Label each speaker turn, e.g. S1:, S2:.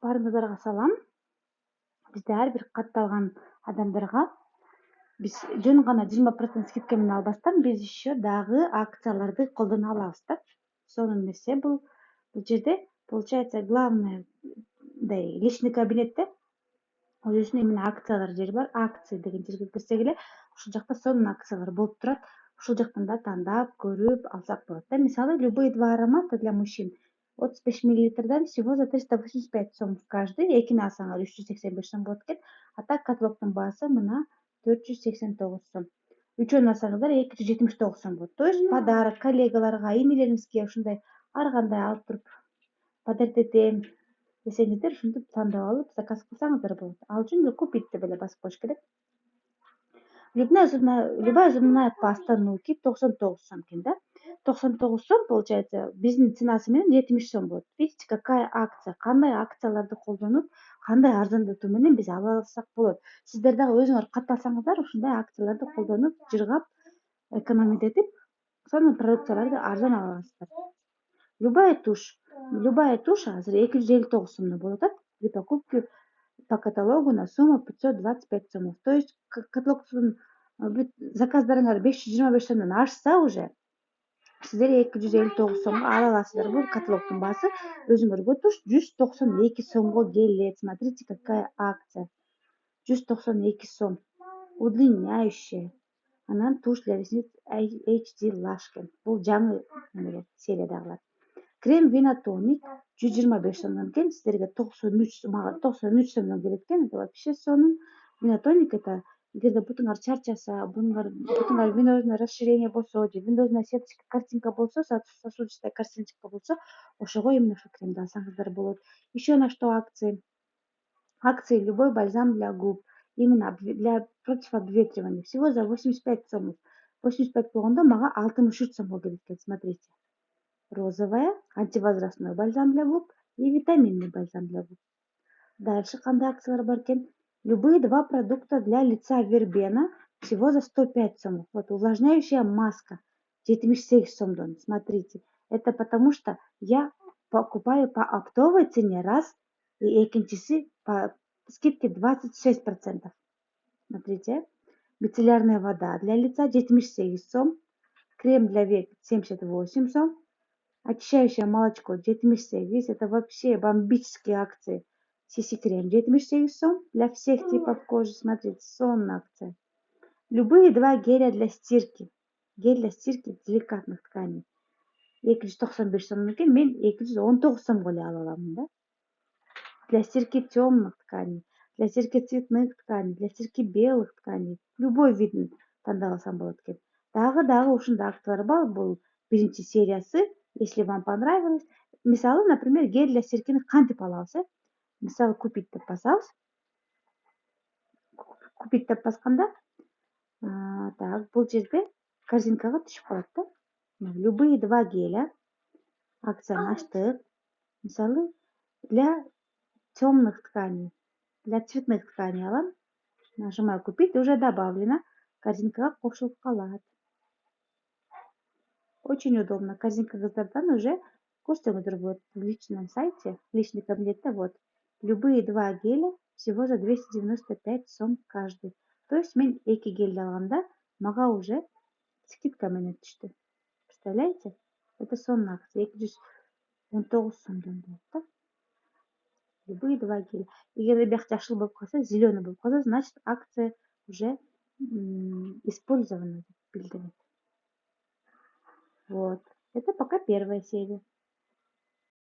S1: Баарыңыздарга салам. Бизде ар бир катталган адамдарга биз жөн гана 20% скидка менен албастан биз еще дагы акцияларды колдоно алабыз да. Сонун нерсе бул жерде получается главное личный кабинетте өзүнүн именно акциялар жери бар. Акции деген жерге кирсек эле ушул жакта сонун акциялар болуп турат. Ушул жактан да тандап көрүп алсак болот да. Мисалы, любые два аромата для мужчин 35 миллилитрдан всего за 385 сом каждый. Экини алсаңар 385 сом болот экен. А так каталогдун баасы мына 489 сом. Үчөөнү алсаңыздар 279 сом болот. То есть подарок коллегаларга, инелериңизге ушундай ар кандай алып туруп подарить этем десеңиздер, ушинтип тандап алып заказ кылсаңыздар болот. Ал үчүн купить деп эле басып коюш керек. Любая зубная паста Нуки 99 сом экен да. 99 сом получается биздин ценасы менен 70 сом болот. Видите, какая акция, кандай акцияларды колдонуп, кандай арзандатуу менен биз ала алсак болот. Сиздер дагы өзүңөр катталсаңыздар, ушундай акцияларды колдонуп, жыргап, экономить этип, сонун продукцияларды арзан ала аласыздар. Любая тушь азыр 259 сомдон болуп атат. При покупке по каталогу на сумму 525 сомов. То есть каталогдун заказдарыңар 525 сомдон ашса уже сиздер 259 сомго ала аласыздар. Бул каталогдун баасы. Өзүңөргө туш 192 сомго келет. Смотрите, какая акция. 192 сом. Удлиняющая. Анан тушь для ресниц HD Lashken. Бул жаңы сериядагылар. Крем Винотоник 125 сомдон экен, сиздерге 93 сомдон келет экен. Это вообще сонун. Винотоник это эгерде бутуңар чарчаса, бутуңар венозное расширение болсо, же венозная сеточка, картинка болсо, сосудистая картинка болсо, ошого именно ушул кремди алсаңыздар болот. Еще на что акции? Акции любой бальзам для губ, именно для против обветривания, всего за 85 сомов. 85 болгондо мага 63 сомго келет экен, смотрите. Розовая, антивозрастной бальзам для губ и витаминный бальзам для губ. Дальше кандай акциялар бар экен? Любые два продукта для лица Вербена всего за 105 сомов. Вот увлажняющая маска 78 сомдон. Смотрите, это потому что я покупаю по оптовой цене раз, и экинчиси по скидке 26%. Смотрите, мицеллярная вода для лица 78 сом, крем для век 78 сом, очищающее молочко 78, это вообще бомбические акции. CC-крем 78 сом для всех типов кожи, смотрите, сонная акция. Любые два геля для стирки. Гель для стирки деликатных тканей. 295 сомдон экен, мен 219 сомго эле ала аламын да. Для стирки темных тканей, для стирки цветных тканей, для стирки белых тканей. Любой видин тандап алсам болот экен. Дагы ушундай акциялар бар. Бул биринчи сериясы. Если вам понравилось, мисалы, например, гель для стиркини кантип алабыз, мисалы, купить деп басабыз. Купить деп басканда, так, бул жерде корзинкага түшүп калат да. Любые два геля акцияны ачтык. Мисалы, для темных тканей, для цветных тканей алам. Нажимаю купить, уже добавлено. Корзинкага кошулуп калат. Очень удобно. Корзинкаңыздардан уже көрсөңүздөр болот в личном сайте, в личный кабинетте. Вот. Любые два геля всего за 295 сом каждый. То есть мен 2 гель алганда мага уже скидка менен түштү. Представляете? Это сонун акция. 219 сомдон болот да. Любые два геля. Эгерде бияк жашыл болуп калса, зеленый болуп калса, значит акция уже использована деп билдирет. Вот. Это пока первая серия.